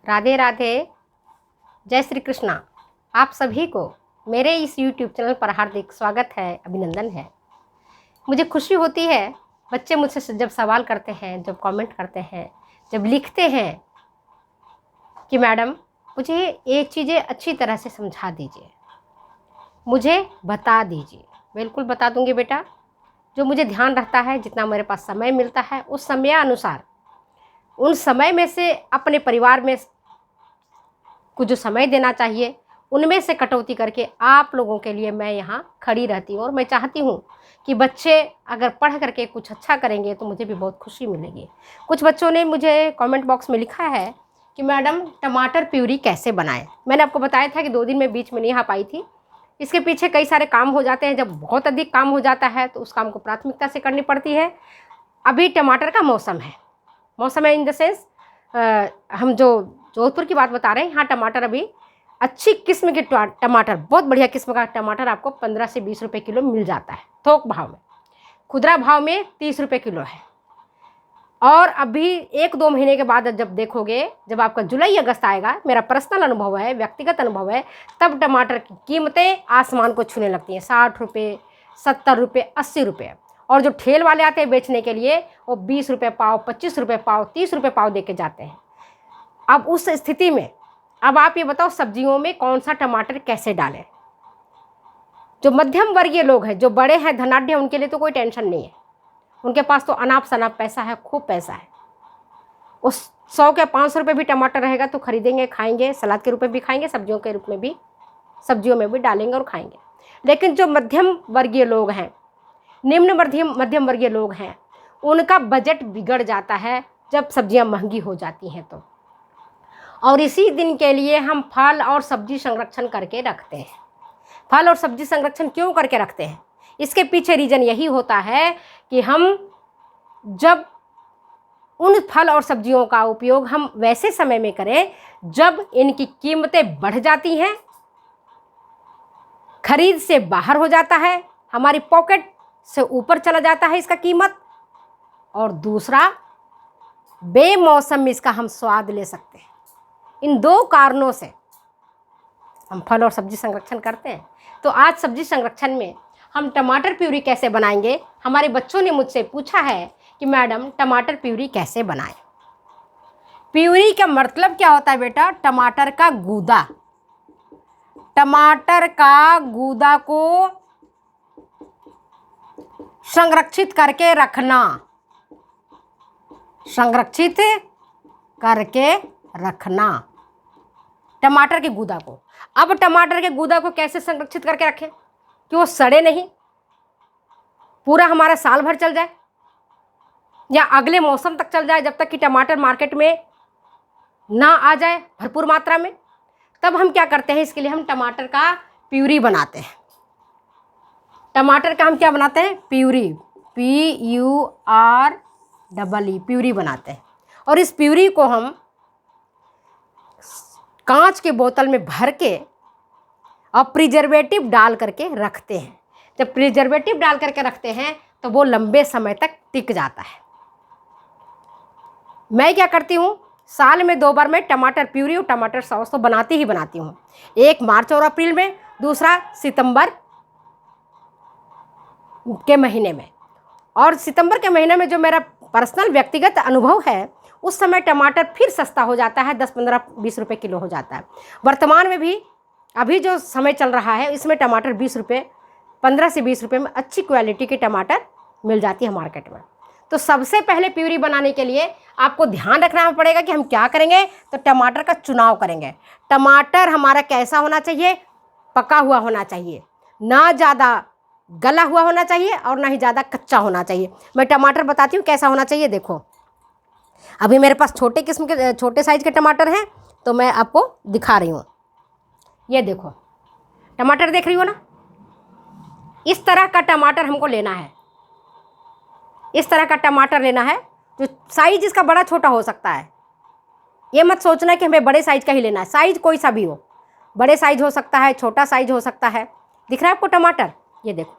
राधे राधे, जय श्री कृष्णा। आप सभी को मेरे इस YouTube चैनल पर हार्दिक स्वागत है, अभिनंदन है। मुझे खुशी होती है बच्चे मुझसे जब सवाल करते हैं, जब कमेंट करते हैं, जब लिखते हैं कि मैडम मुझे ये चीज़ें अच्छी तरह से समझा दीजिए, मुझे बता दीजिए। बिल्कुल बता दूंगी बेटा। जो मुझे ध्यान रहता है, जितना मेरे पास समय मिलता है, उस समय अनुसार उन समय में से अपने परिवार में को जो समय देना चाहिए उनमें से कटौती करके आप लोगों के लिए मैं यहाँ खड़ी रहती हूँ। और मैं चाहती हूँ कि बच्चे अगर पढ़ करके कुछ अच्छा करेंगे तो मुझे भी बहुत खुशी मिलेगी। कुछ बच्चों ने मुझे कमेंट बॉक्स में लिखा है कि मैडम टमाटर प्यूरी कैसे बनाएं। मैंने आपको बताया था कि 2 दिन में बीच में नहीं आ पाई थी। इसके पीछे कई सारे काम हो जाते हैं। जब बहुत अधिक काम हो जाता है तो उस काम को प्राथमिकता से करनी पड़ती है। अभी टमाटर का मौसम है। मौसम है इन द सेंस हम जो जोधपुर की बात बता रहे हैं, यहाँ टमाटर अभी अच्छी किस्म के टमाटर, बहुत बढ़िया किस्म का टमाटर आपको 15 से 20 रुपये किलो मिल जाता है थोक भाव में। खुदरा भाव में 30 रुपये किलो है। और अभी 1-2 महीने के बाद जब देखोगे, जब आपका जुलाई अगस्त आएगा, मेरा पर्सनल अनुभव है, व्यक्तिगत अनुभव है, तब टमाटर की कीमतें आसमान को छूने लगती हैं। 60 रुपये, 70 रुपये, 80 रुपये। और जो ठेल वाले आते हैं बेचने के लिए, वो 20 रुपये पाव, 25 रुपये पाव, 30 रुपये पाव दे के जाते हैं। अब उस स्थिति में अब आप ये बताओ सब्जियों में कौन सा टमाटर कैसे डालें। जो मध्यम वर्गीय लोग हैं, जो बड़े हैं, धनाढ्य हैं, उनके लिए तो कोई टेंशन नहीं है। उनके पास तो अनाप शनाप पैसा है, खूब पैसा है। उस 100 के 500 रुपये भी टमाटर रहेगा तो खरीदेंगे, खाएंगे, सलाद के रूप में भी खाएंगे, सब्जियों के रूप में भी, सब्जियों में भी डालेंगे और खाएंगे। लेकिन जो मध्यम वर्गीय लोग हैं, निम्न मध्यम वर्गीय लोग हैं, उनका बजट बिगड़ जाता है जब सब्जियां महंगी हो जाती हैं तो। और इसी दिन के लिए हम फल और सब्जी संरक्षण करके रखते हैं। फल और सब्जी संरक्षण क्यों करके रखते हैं? इसके पीछे रीज़न यही होता है कि हम जब उन फल और सब्जियों का उपयोग हम वैसे समय में करें जब इनकी कीमतें बढ़ जाती हैं, खरीद से बाहर हो जाता है, हमारी पॉकेट से ऊपर चला जाता है इसका कीमत, और दूसरा बेमौसम इसका हम स्वाद ले सकते हैं। इन 2 कारणों से हम फल और सब्जी संरक्षण करते हैं। तो आज सब्जी संरक्षण में हम टमाटर प्यूरी कैसे बनाएंगे। हमारे बच्चों ने मुझसे पूछा है कि मैडम टमाटर प्यूरी कैसे बनाएं। प्यूरी का मतलब क्या होता है बेटा? टमाटर का गूदा। टमाटर का गूदा को संरक्षित करके रखना, संरक्षित करके रखना टमाटर के गूदा को। अब टमाटर के गूदा को कैसे संरक्षित करके रखें कि वो सड़े नहीं, पूरा हमारा साल भर चल जाए या अगले मौसम तक चल जाए, जब तक कि टमाटर मार्केट में ना आ जाए भरपूर मात्रा में। तब हम क्या करते हैं, इसके लिए हम टमाटर का प्यूरी बनाते हैं। टमाटर का हम क्या बनाते हैं? प्यूरी, PUREE, प्यूरी बनाते हैं। और इस प्यूरी को हम कांच के बोतल में भर के और प्रिजर्वेटिव डाल करके रखते हैं। जब प्रिजर्वेटिव डाल करके रखते हैं तो वो लंबे समय तक टिक जाता है। मैं क्या करती हूँ, साल में 2 बार मैं टमाटर प्यूरी और टमाटर सॉस तो बनाती ही बनाती हूँ। एक मार्च और अप्रैल में, दूसरा सितंबर के महीने में। और सितंबर के महीने में जो मेरा पर्सनल व्यक्तिगत अनुभव है, उस समय टमाटर फिर सस्ता हो जाता है, 10, 15, 20 रुपये किलो हो जाता है। वर्तमान में भी अभी जो समय चल रहा है, इसमें टमाटर 20 रुपये, 15 से 20 रुपये में अच्छी क्वालिटी के टमाटर मिल जाती है मार्केट में। तो सबसे पहले प्यूरी बनाने के लिए आपको ध्यान रखना पड़ेगा कि हम क्या करेंगे। तो टमाटर का चुनाव करेंगे। टमाटर हमारा कैसा होना चाहिए? पका हुआ होना चाहिए, ना ज़्यादा गला हुआ होना चाहिए और ना ही ज़्यादा कच्चा होना चाहिए। मैं टमाटर बताती हूँ कैसा होना चाहिए। देखो, अभी मेरे पास छोटे साइज़ के टमाटर हैं तो मैं आपको दिखा रही हूँ। ये देखो टमाटर, देख रही हो ना? इस तरह का टमाटर हमको लेना है। इस तरह का टमाटर लेना है। जो साइज इसका बड़ा छोटा हो सकता है, ये मत सोचना कि हमें बड़े साइज का ही लेना है। साइज कोई सा भी हो, बड़े साइज हो सकता है, छोटा साइज हो सकता है। दिख रहा है आपको टमाटर? ये देखो,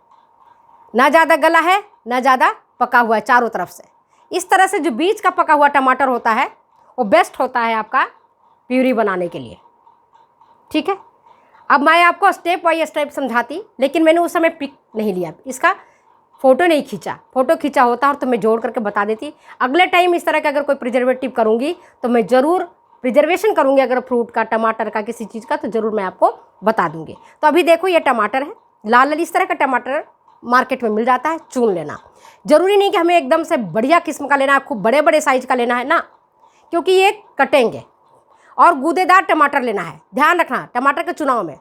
ना ज़्यादा गला है ना ज़्यादा पका हुआ है चारों तरफ से। इस तरह से जो बीच का पका हुआ टमाटर होता है वो बेस्ट होता है आपका प्यूरी बनाने के लिए। ठीक है, अब मैं आपको स्टेप बाय स्टेप समझाती, लेकिन मैंने उस समय पिक नहीं लिया, इसका फ़ोटो नहीं खींचा। फ़ोटो खींचा होता और तो मैं जोड़ करके बता देती। अगले टाइम इस तरह का अगर कोई प्रिजर्वेटिव करूँगी तो मैं ज़रूर प्रिजर्वेशन करूँगी, अगर फ्रूट का, टमाटर का, किसी चीज़ का, तो ज़रूर मैं आपको बता दूँगी। तो अभी देखो ये टमाटर है, लाल लाल इस तरह का टमाटर मार्केट में मिल जाता है, चुन लेना। ज़रूरी नहीं कि हमें एकदम से बढ़िया किस्म का लेना है, खूब बड़े बड़े साइज़ का लेना है ना, क्योंकि ये कटेंगे। और गूदेदार टमाटर लेना है। ध्यान रखना टमाटर के चुनाव में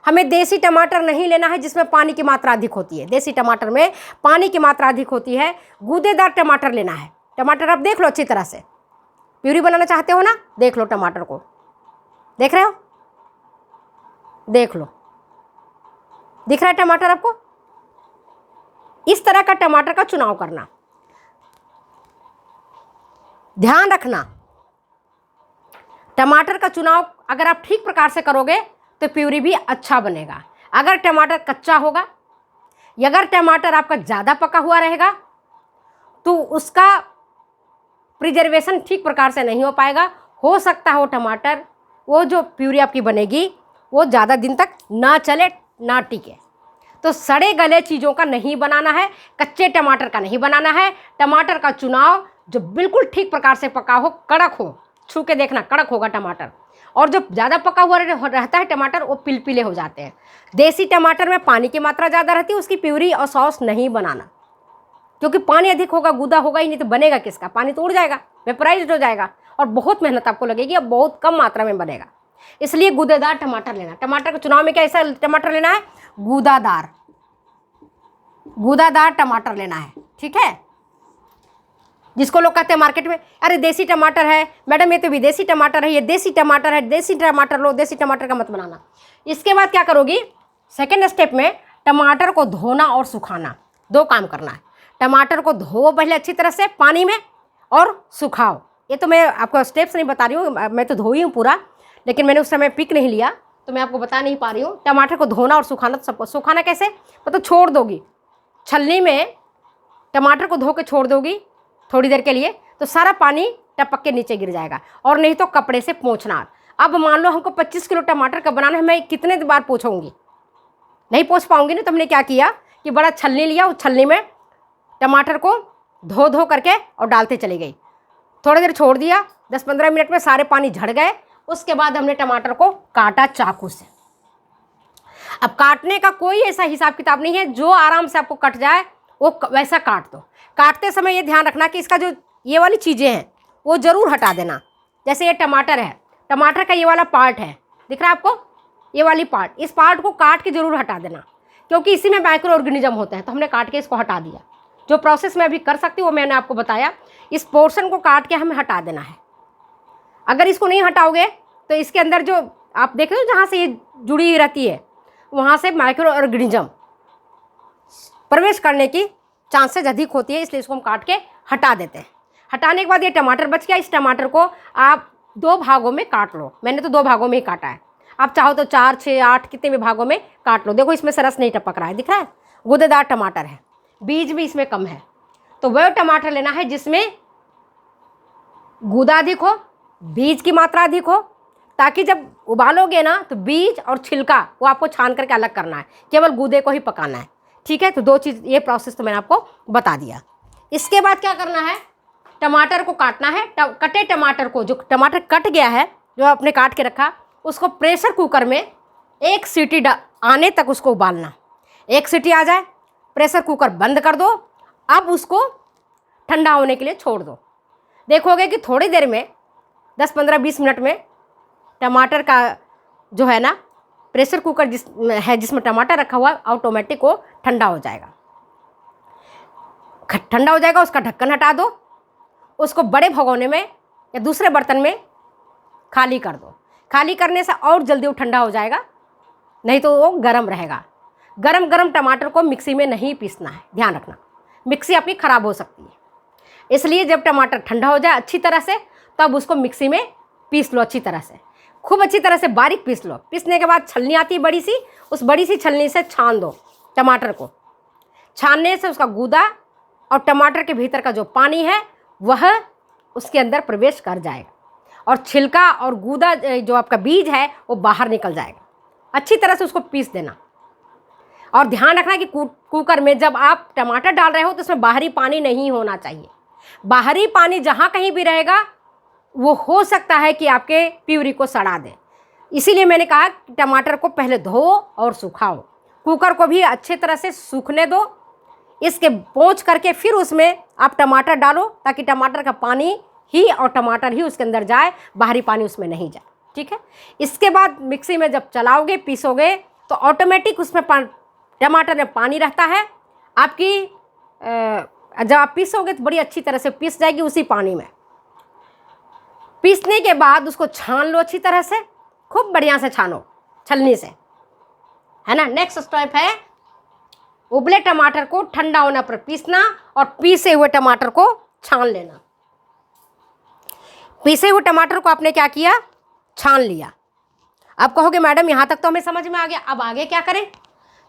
हमें देसी टमाटर नहीं लेना है जिसमें पानी की मात्रा अधिक होती है। देसी टमाटर में पानी की मात्रा अधिक होती है। गूदेदार टमाटर लेना है। टमाटर आप देख लो अच्छी तरह से, प्यूरी बनाना चाहते हो ना, देख लो टमाटर को, देख रहे हो, देख लो, दिख रहा है टमाटर आपको। इस तरह का टमाटर का चुनाव करना। ध्यान रखना टमाटर का चुनाव अगर आप ठीक प्रकार से करोगे तो प्यूरी भी अच्छा बनेगा। अगर टमाटर कच्चा होगा या अगर टमाटर आपका ज़्यादा पका हुआ रहेगा तो उसका प्रिजर्वेशन ठीक प्रकार से नहीं हो पाएगा। हो सकता हो टमाटर, वो जो प्यूरी आपकी बनेगी वो ज़्यादा दिन तक ना चले, ना टिके। तो सड़े गले चीज़ों का नहीं बनाना है, कच्चे टमाटर का नहीं बनाना है। टमाटर का चुनाव जो बिल्कुल ठीक प्रकार से पका हो, कड़क हो, छू के देखना कड़क होगा टमाटर। और जो ज़्यादा पका हुआ रहता है टमाटर वो पिलपिले हो जाते हैं। देसी टमाटर में पानी की मात्रा ज़्यादा रहती है, उसकी प्यूरी और सॉस नहीं बनाना, क्योंकि पानी अधिक होगा, गूदा होगा ही नहीं तो बनेगा किसका, पानी तो उड़ जाएगा, वेपराइज्ड हो जाएगा और बहुत मेहनत आपको लगेगी और बहुत कम मात्रा में बनेगा। इसलिए गूदेदार टमाटर लेना। टमाटर के चुनाव में कैसा टमाटर लेना है, गूदादार, गूदादार टमाटर लेना है। ठीक है, जिसको लोग कहते हैं मार्केट में अरे देसी टमाटर है मैडम, ये तो विदेशी टमाटर है, ये देसी टमाटर है, देसी टमाटर लो, देसी टमाटर का मत बनाना। इसके बाद क्या करोगी, सेकेंड स्टेप में टमाटर को धोना और सुखाना, दो काम करना है। टमाटर को धो पहले अच्छी तरह से पानी में और सुखाओ। ये तो मैं आपको स्टेप्स नहीं बता रही हूँ, मैं तो धोई हूँ पूरा, लेकिन मैंने उस समय पिक नहीं लिया तो मैं आपको बता नहीं पा रही हूँ। टमाटर को धोना और सुखाना, सबको सुखाना कैसे, मतलब छोड़ दोगी छलनी में, टमाटर को धो के छोड़ दोगी थोड़ी देर के लिए तो सारा पानी टपक के नीचे गिर जाएगा, और नहीं तो कपड़े से पोंछना। अब मान लो हमको 25 किलो टमाटर का बनाना है, मैं कितने बार पोंछूंगी, नहीं पोंछ पाऊंगी ना। तो हमने क्या किया कि बड़ा छलनी लिया, उस छलनी में टमाटर को धो धो करके और डालते चली गई। थोड़ी देर छोड़ दिया, 10-15 मिनट में सारे पानी झड़ गए। उसके बाद हमने टमाटर को काटा चाकू से। अब काटने का कोई ऐसा हिसाब किताब नहीं है, जो आराम से आपको कट जाए वो वैसा काट दो। काटते समय ये ध्यान रखना कि इसका जो ये वाली चीज़ें हैं वो ज़रूर हटा देना। जैसे ये टमाटर है, टमाटर का ये वाला पार्ट है, दिख रहा है आपको, ये वाली पार्ट, इस पार्ट को काट के ज़रूर हटा देना, क्योंकि इसी में माइक्रो ऑर्गेनिज्म होते हैं। तो हमने काट के इसको हटा दिया। जो प्रोसेस मैं अभी कर सकती हूँ वो मैंने आपको बताया। इस पोर्शन को काट के हमें हटा देना है। अगर इसको नहीं हटाओगे तो इसके अंदर जो आप देख रहे हो जहाँ से ये जुड़ी हुई रहती है वहाँ से माइक्रो ऑर्गेनिज्म प्रवेश करने की चांसेस अधिक होती है, इसलिए इसको हम काट के हटा देते हैं। हटाने के बाद ये टमाटर बच गया। इस टमाटर को आप 2 भागों में काट लो। मैंने तो 2 भागों में ही काटा है, आप चाहो तो 4, 6, 8 कितने भी भागों में काट लो। देखो इसमें से रस नहीं टपक रहा है, दिख रहा है, गूदेदार टमाटर है, बीज भी इसमें कम है। तो वह टमाटर लेना है जिसमें गूदा अधिक हो, बीज की मात्रा अधिक हो, ताकि जब उबालोगे ना तो बीज और छिलका वो आपको छान करके अलग करना है, केवल गूदे को ही पकाना है। ठीक है, तो 2 चीज़, ये प्रोसेस तो मैंने आपको बता दिया। इसके बाद क्या करना है, टमाटर को काटना है। कटे टमाटर को, जो टमाटर कट गया है जो आपने काट के रखा, उसको प्रेशर कुकर में 1 सीटी आने तक उसको उबालना। 1 सीटी आ जाए प्रेशर कुकर बंद कर दो। अब उसको ठंडा होने के लिए छोड़ दो। देखोगे कि थोड़ी देर में 10-15-20 मिनट में टमाटर का जो है ना प्रेशर कुकर जिसमें टमाटर रखा हुआ ऑटोमेटिक वो ठंडा हो जाएगा। ठंडा हो जाएगा, उसका ढक्कन हटा दो, उसको बड़े भगोने में या दूसरे बर्तन में खाली कर दो। खाली करने से और जल्दी वो ठंडा हो जाएगा, नहीं तो वो गर्म रहेगा। गरम गरम टमाटर को मिक्सी में नहीं पीसना है, ध्यान रखना, मिक्सी आपकी ख़राब हो सकती है। इसलिए जब टमाटर ठंडा हो जाए अच्छी तरह से, तब उसको मिक्सी में पीस लो अच्छी तरह से, खूब अच्छी तरह से बारीक पीस लो। पीसने के बाद छलनी आती है बड़ी सी, उस बड़ी सी छलनी से छान दो टमाटर को। छानने से उसका गूदा और टमाटर के भीतर का जो पानी है वह उसके अंदर प्रवेश कर जाएगा और छिलका और गूदा जो आपका बीज है वो बाहर निकल जाएगा। अच्छी तरह से उसको पीस देना। और ध्यान रखना कि कुकर में जब आप टमाटर डाल रहे हो तो उसमें बाहरी पानी नहीं होना चाहिए। बाहरी पानी जहाँ कहीं भी रहेगा वो हो सकता है कि आपके प्यूरी को सड़ा दे। इसीलिए मैंने कहा कि टमाटर को पहले धो और सुखाओ, कुकर को भी अच्छे तरह से सूखने दो। इसके पोंछ करके फिर उसमें आप टमाटर डालो ताकि टमाटर का पानी ही और टमाटर ही उसके अंदर जाए, बाहरी पानी उसमें नहीं जाए। ठीक है। इसके बाद मिक्सी में जब चलाओगे, पीसोगे तो ऑटोमेटिक उसमें टमाटर में पानी रहता है। आपकी जब आप पीसोगे तो बड़ी अच्छी तरह से पीस जाएगी उसी पानी में। पीसने के बाद उसको छान लो अच्छी तरह से, खूब बढ़िया से छानो छलनी से, है ना। नेक्स्ट स्टेप है उबले टमाटर को ठंडा होने पर पीसना और पीसे हुए टमाटर को छान लेना। पीसे हुए टमाटर को आपने क्या किया, छान लिया। अब कहोगे मैडम यहाँ तक तो हमें समझ में आ गया, अब आगे क्या करें।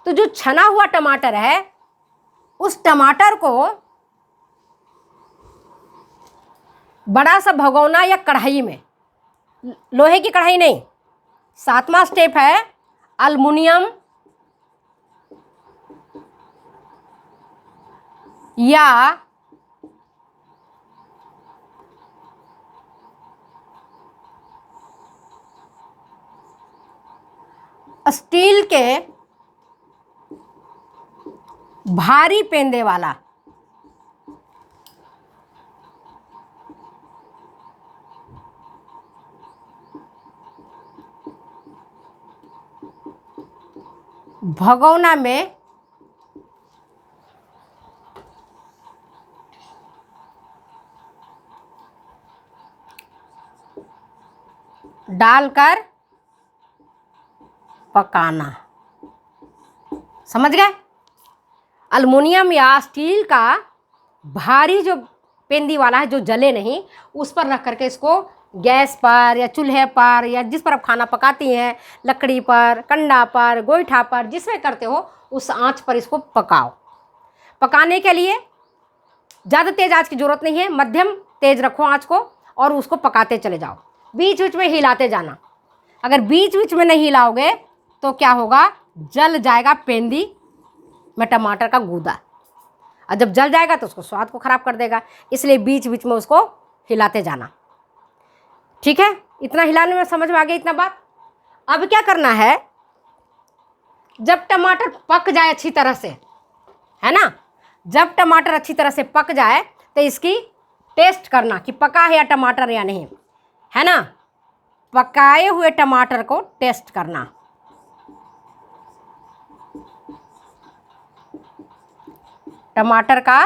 तो जो छना हुआ टमाटर है उस टमाटर को बड़ा सा भगोना या कढ़ाई में, लोहे की कढ़ाई नहीं। 7वां स्टेप है अल्मुनियम या स्टील के भारी पेंदे वाला भगोना में डालकर पकाना। समझ गए। अल्मुनियम या स्टील का भारी जो पेंदी वाला है जो जले नहीं, उस पर रख करके इसको गैस पर या चूल्हे पर या जिस पर आप खाना पकाती हैं, लकड़ी पर, कंडा पर, गोईठा पर, जिसमें करते हो उस आंच पर इसको पकाओ। पकाने के लिए ज़्यादा तेज़ आंच की ज़रूरत नहीं है, मध्यम तेज़ रखो आंच को और उसको पकाते चले जाओ, बीच बीच में हिलाते जाना। अगर बीच बीच में नहीं हिलाओगे तो क्या होगा, जल जाएगा पेंदी में टमाटर का गूदा, और जब जल जाएगा तो उसको स्वाद को ख़राब कर देगा। इसलिए बीच बीच में उसको हिलाते जाना। ठीक है, इतना हिलाने में समझ में आ गई इतना बात। अब क्या करना है, जब टमाटर पक जाए अच्छी तरह से, है ना, जब टमाटर अच्छी तरह से पक जाए तो इसकी टेस्ट करना कि पका है या टमाटर या नहीं, है ना। पकाए हुए टमाटर को टेस्ट करना। टमाटर का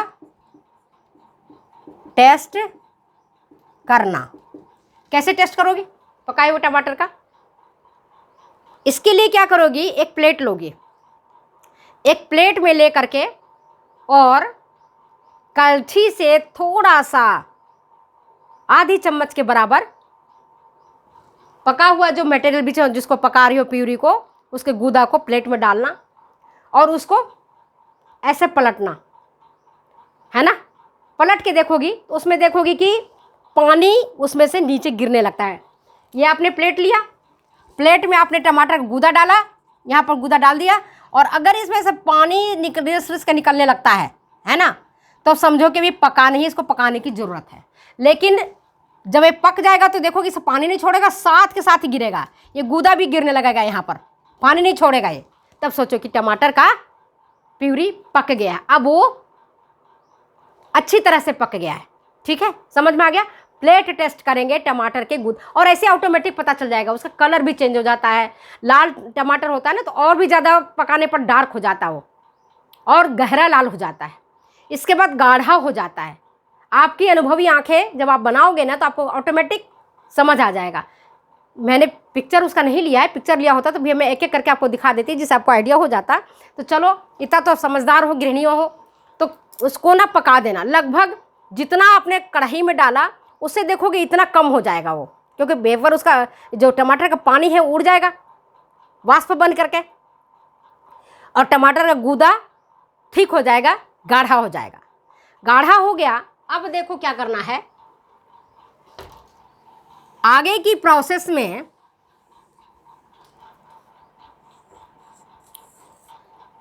टेस्ट करना। कैसे टेस्ट करोगी पकाए हुए टमाटर का? इसके लिए क्या करोगी, एक प्लेट लोगी, एक प्लेट में ले करके और कलछी से थोड़ा सा आधी चम्मच के बराबर पका हुआ जो मटेरियल बीच जिसको पका रही हो प्यूरी को, उसके गूदा को प्लेट में डालना और उसको ऐसे पलटना, है ना। पलट के देखोगी तो उसमें देखोगी कि पानी उसमें से नीचे गिरने लगता है। ये आपने प्लेट लिया, प्लेट में आपने टमाटर का गूदा डाला, यहाँ पर गूदा डाल दिया, और अगर इसमें से पानी निकलने लगता है ना, तो समझो कि भी पका नहीं, इसको पकाने की ज़रूरत है। लेकिन जब ये पक जाएगा तो देखोगे इसे पानी नहीं छोड़ेगा, साथ के साथ ही गिरेगा, ये गूदा भी गिरने लगेगा, यहाँ पर पानी नहीं छोड़ेगा ये। तब सोचो कि टमाटर का प्यूरी पक गया, अब वो अच्छी तरह से पक गया है। ठीक है, समझ में आ गया। प्लेट टेस्ट करेंगे टमाटर के गूद, और ऐसे ऑटोमेटिक पता चल जाएगा, उसका कलर भी चेंज हो जाता है। लाल टमाटर होता है ना, तो और भी ज़्यादा पकाने पर डार्क हो जाता है वो, और गहरा लाल हो जाता है। इसके बाद गाढ़ा हो जाता है। आपकी अनुभवी आंखें जब आप बनाओगे ना तो आपको ऑटोमेटिक समझ आ जाएगा। मैंने पिक्चर उसका नहीं लिया है, पिक्चर लिया होता तो भी मैं एक एक करके आपको दिखा देती जिससे आपको आइडिया हो जाता। तो चलो, इतना तो समझदार हो, गृहिणियों हो, तो उसको ना पका देना। लगभग जितना आपने कढ़ाई में डाला उससे देखोगे इतना कम हो जाएगा वो, क्योंकि वेपर उसका जो टमाटर का पानी है उड़ जाएगा वाष्प बन करके, और टमाटर का गूदा ठीक हो जाएगा, गाढ़ा हो जाएगा। गाढ़ा हो गया। अब देखो क्या करना है, आगे की प्रोसेस में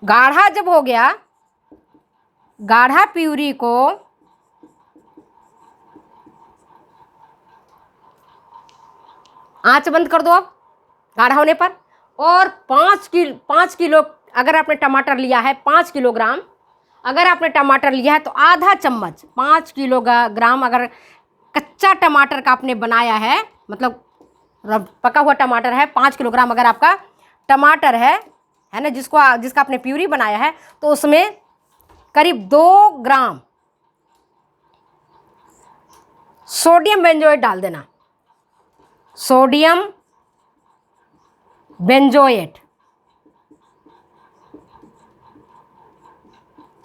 गाढ़ा जब हो गया, गाढ़ा प्यूरी को आंच बंद कर दो अब गाढ़ा होने पर। और 5 किलो अगर आपने टमाटर लिया है, 5 किलोग्राम अगर आपने टमाटर लिया है तो आधा चम्मच, 5 किलोग्राम अगर कच्चा टमाटर का आपने बनाया है, मतलब पका हुआ टमाटर है, 5 किलोग्राम अगर आपका टमाटर है ना, जिसका आपने प्यूरी बनाया है, तो उसमें करीब 2 ग्राम सोडियम बेंजोएट डाल देना। सोडियम बेंजोएट,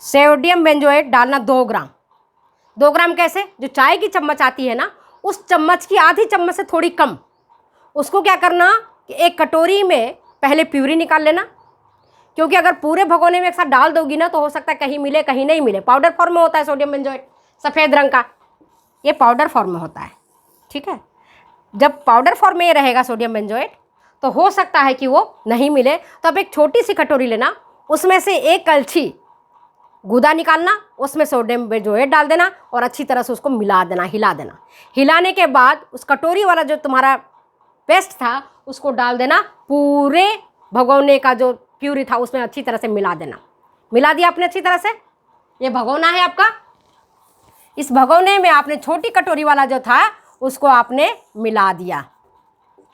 सोडियम बेंजोएट डालना 2 ग्राम। 2 ग्राम कैसे? जो चाय की चम्मच आती है ना, उस चम्मच की आधी चम्मच से थोड़ी कम। उसको क्या करना कि एक कटोरी में पहले प्यूरी निकाल लेना, क्योंकि अगर पूरे भगोने में एक साथ डाल दोगी ना तो हो सकता है कहीं मिले कहीं नहीं मिले। पाउडर फॉर्म में होता है सोडियम बेंजोएट, सफ़ेद रंग का, ये पाउडर फॉर्म में होता है। ठीक है, जब पाउडर फॉर्म में ये रहेगा सोडियम बेंजोएट तो हो सकता है कि वो नहीं मिले। तो अब एक छोटी सी कटोरी लेना, उसमें से एक कलछी गूदा निकालना, उसमें सोडियम बेंजोएट डाल देना और अच्छी तरह से उसको मिला देना, हिला देना। हिलाने के बाद उस कटोरी वाला जो तुम्हारा पेस्ट था उसको डाल देना, पूरे भगोने का जो प्यूरी था उसमें अच्छी तरह से मिला देना। मिला दिया आपने अच्छी तरह से, ये भगोना है आपका। इस भगोने में आपने छोटी कटोरी वाला जो था उसको आपने मिला दिया।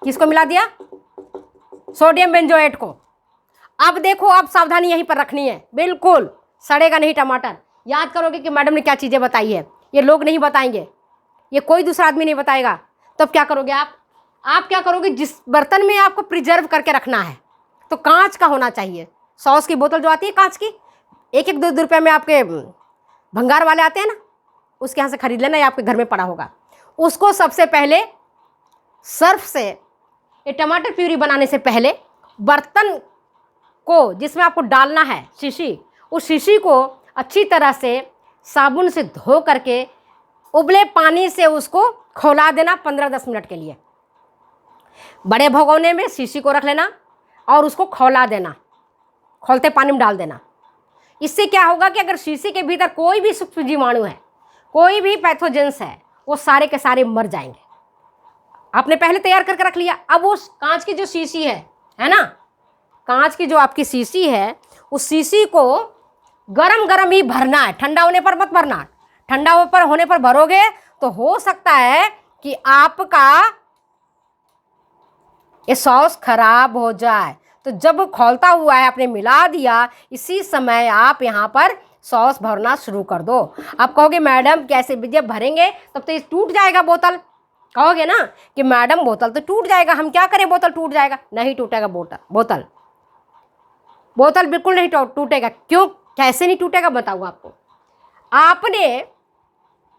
किसको मिला दिया? सोडियम बेंजोएट को। अब देखो, अब सावधानी यहीं पर रखनी है, बिल्कुल सड़ेगा नहीं टमाटर। याद करोगे कि मैडम ने क्या चीज़ें बताई है, ये लोग नहीं बताएंगे, ये कोई दूसरा आदमी नहीं बताएगा। तब क्या करोगे आप क्या करोगे, जिस बर्तन में आपको प्रिजर्व करके रखना है तो कांच का होना चाहिए। सॉस की बोतल जो आती है कांच की, 1-2 रुपये में आपके भंगार वाले आते हैं ना, उसके यहाँ से खरीद लेना, या आपके घर में पड़ा होगा। उसको सबसे पहले सर्फ से, ये टमाटर प्यूरी बनाने से पहले बर्तन को जिसमें आपको डालना है शीशी, उस शीशी को अच्छी तरह से साबुन से धो करके उबले पानी से उसको खौला देना 15-10 मिनट के लिए। बड़े भगोने में शीशी को रख लेना और उसको खौला देना, खौलते पानी में डाल देना। इससे क्या होगा कि अगर शीशी के भीतर कोई भी सूक्ष्म जीवाणु है, कोई भी पैथोजेंस है, वो सारे के सारे मर जाएंगे। आपने पहले तैयार करके रख लिया। अब उस कांच की जो शीशी है ना, कांच की जो आपकी शीशी है, उस शीशी को गरम गरम ही भरना है, ठंडा होने पर मत भरना। ठंडा होने पर भरोगे तो हो सकता है कि आपका ये सॉस खराब हो जाए। तो जब खौलता हुआ है आपने मिला दिया, इसी समय आप यहाँ पर सॉस भरना शुरू कर दो। आप कहोगे मैडम कैसे, जब भरेंगे तब तो ये टूट जाएगा बोतल। कहोगे ना कि मैडम बोतल तो टूट जाएगा, हम क्या करें, बोतल टूट जाएगा। नहीं टूटेगा बोतल बिल्कुल नहीं टूटेगा। क्यों, कैसे नहीं टूटेगा बताऊँ आपको। आपने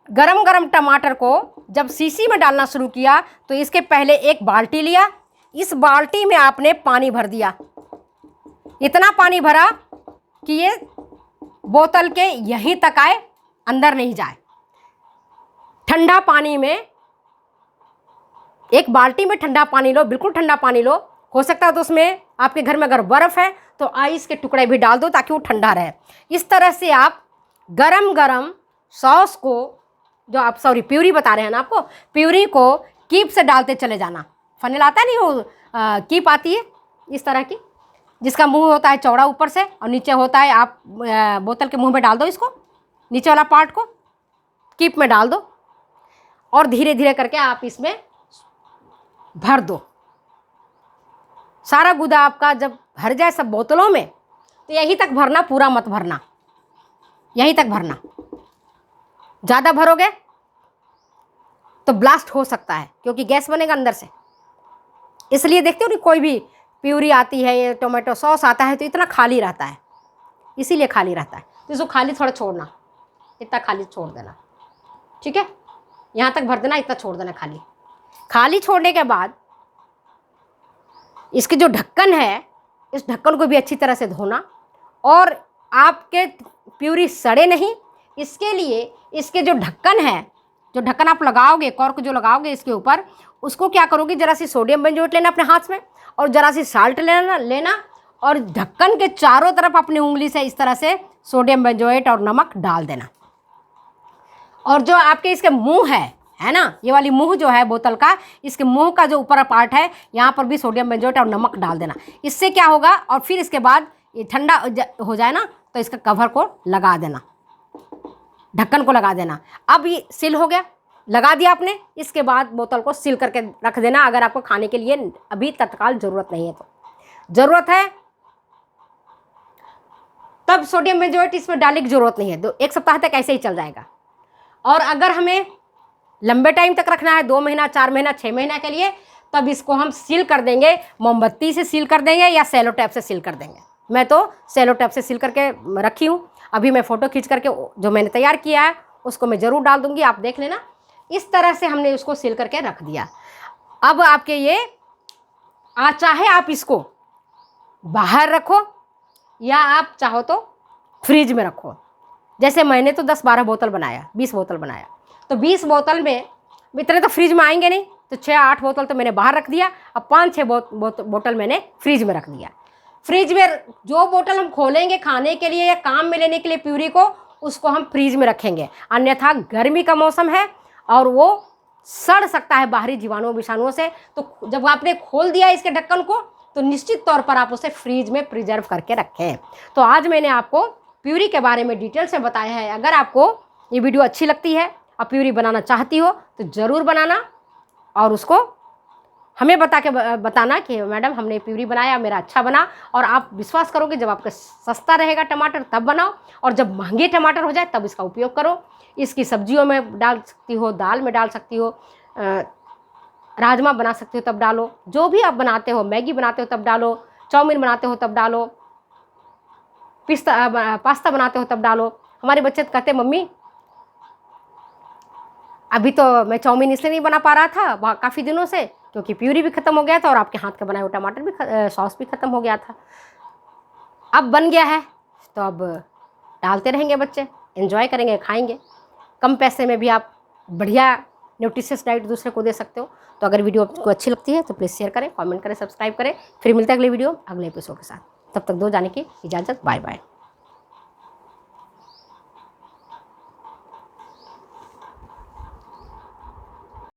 गरम गरम टमाटर को जब शीशी में डालना शुरू किया तो इसके पहले एक बाल्टी लिया, इस बाल्टी में आपने पानी भर दिया। इतना पानी भरा कि ये बोतल के यहीं तक आए, अंदर नहीं जाए। ठंडा पानी में, एक बाल्टी में ठंडा पानी लो, बिल्कुल ठंडा पानी लो। हो सकता है तो उसमें आपके घर में अगर बर्फ़ है तो आइस के टुकड़े भी डाल दो ताकि वो ठंडा रहे। इस तरह से आप गरम गरम सॉस को, जो आप प्यूरी बता रहे हैं ना आपको, प्यूरी को कीप से डालते चले जाना। फनेल आता है नहीं, वो कीप आती है इस तरह की, जिसका मुंह होता है चौड़ा ऊपर से और नीचे होता है, आप बोतल के मुंह में डाल दो इसको, नीचे वाला पार्ट को कीप में डाल दो और धीरे धीरे करके आप इसमें भर दो। सारा गुदा आपका जब भर जाए सब बोतलों में, तो यहीं तक भरना, पूरा मत भरना, यहीं तक भरना। ज़्यादा भरोगे तो ब्लास्ट हो सकता है, क्योंकि गैस बनेगा अंदर से। इसलिए देखते हो नहीं, कोई भी प्यूरी आती है, ये टोमेटो सॉस आता है तो इतना खाली रहता है, इसीलिए खाली रहता है। तो इसको खाली थोड़ा छोड़ना, इतना खाली छोड़ देना, ठीक है, यहाँ तक भर देना, इतना छोड़ देना खाली। खाली छोड़ने के बाद इसके जो ढक्कन है, इस ढक्कन को भी अच्छी तरह से धोना, और आपके प्यूरी सड़े नहीं इसके लिए इसके जो ढक्कन है, जो ढक्कन आप लगाओगे, कॉर्क जो लगाओगे इसके ऊपर, उसको क्या करोगे, जरा सी सोडियम बेंजोएट लेना अपने हाथ में और जरा सी साल्ट लेना और ढक्कन के चारों तरफ अपनी उंगली से इस तरह से सोडियम बेंजोएट और नमक डाल देना। और जो आपके इसके मुंह है ना, ये वाली मुंह जो है बोतल का, इसके मुंह का जो ऊपर पार्ट है, यहाँ पर भी सोडियम बेंजोएट और नमक डाल देना। इससे क्या होगा, और फिर इसके बाद ये ठंडा हो जाए ना तो इसका कवर को लगा देना, ढक्कन को लगा देना। अब ये सील हो गया, लगा दिया आपने। इसके बाद बोतल को सील करके रख देना। अगर आपको खाने के लिए अभी तत्काल ज़रूरत नहीं है, तो ज़रूरत है तब सोडियम बेंजोएट इसमें डालने की ज़रूरत नहीं है। 1 सप्ताह तक ऐसे ही चल जाएगा। और अगर हमें लंबे टाइम तक रखना है, 2 महीना, 4 महीना, 6 महीना के लिए, तब इसको हम सील कर देंगे, मोमबत्ती से सील कर देंगे या सेलो टेप से सील कर देंगे। मैं तो सेलो टेप से सील करके रखी हूँ। अभी मैं फ़ोटो खींच करके जो मैंने तैयार किया है उसको मैं ज़रूर डाल दूँगी, आप देख लेना। इस तरह से हमने उसको सील करके रख दिया। अब आपके ये चाहे आप इसको बाहर रखो या आप चाहो तो फ्रिज में रखो। जैसे मैंने तो 10-12 बोतल बनाया, 20 बोतल बनाया, तो 20 बोतल में इतने तो फ्रिज में आएंगे नहीं, तो 6-8 बोतल तो मैंने बाहर रख दिया। अब 5-6 बोतल मैंने फ्रिज में रख दिया। फ्रिज में जो बोतल हम खोलेंगे खाने के लिए या काम में लेने के लिए प्यूरी को, उसको हम फ्रिज में रखेंगे। अन्यथा गर्मी का मौसम है और वो सड़ सकता है बाहरी जीवाणुओं विषाणुओं से। तो जब आपने खोल दिया इसके ढक्कन को, तो निश्चित तौर पर आप उसे फ्रीज में प्रिजर्व करके रखें। तो आज मैंने आपको प्यूरी के बारे में डिटेल से बताया है। अगर आपको ये वीडियो अच्छी लगती है और प्यूरी बनाना चाहती हो तो ज़रूर बनाना और उसको हमें बताना कि मैडम हमने प्यूरी बनाया, मेरा अच्छा बना। और आप विश्वास करोगे, जब आपका सस्ता रहेगा टमाटर तब बनाओ, और जब महंगे टमाटर हो जाए तब इसका उपयोग करो। इसकी सब्जियों में डाल सकती हो, दाल में डाल सकती हो, राजमा बना सकते हो तब डालो, जो भी आप बनाते हो, मैगी बनाते हो तब डालो, चाउमीन बनाते हो तब डालो, पास्ता बनाते हो तब डालो। हमारे बच्चे कहते मम्मी अभी तो मैं चाउमीन इसलिए नहीं बना पा रहा था काफ़ी दिनों से, क्योंकि प्यूरी भी ख़त्म हो गया था और आपके हाथ का बनाया हुआ टमाटर भी सॉस भी ख़त्म हो गया था। अब बन गया है तो अब डालते रहेंगे, बच्चे एंजॉय करेंगे, खाएंगे। कम पैसे में भी आप बढ़िया न्यूट्रिशियस डाइट दूसरे को दे सकते हो। तो अगर वीडियो आपको अच्छी लगती है तो प्लीज़ शेयर करें, कमेंट करें, सब्सक्राइब करें। फिर मिलते हैं अगले वीडियो अगले एपिसोड के साथ। तब तक दो जाने की इजाज़त, बाय बाय।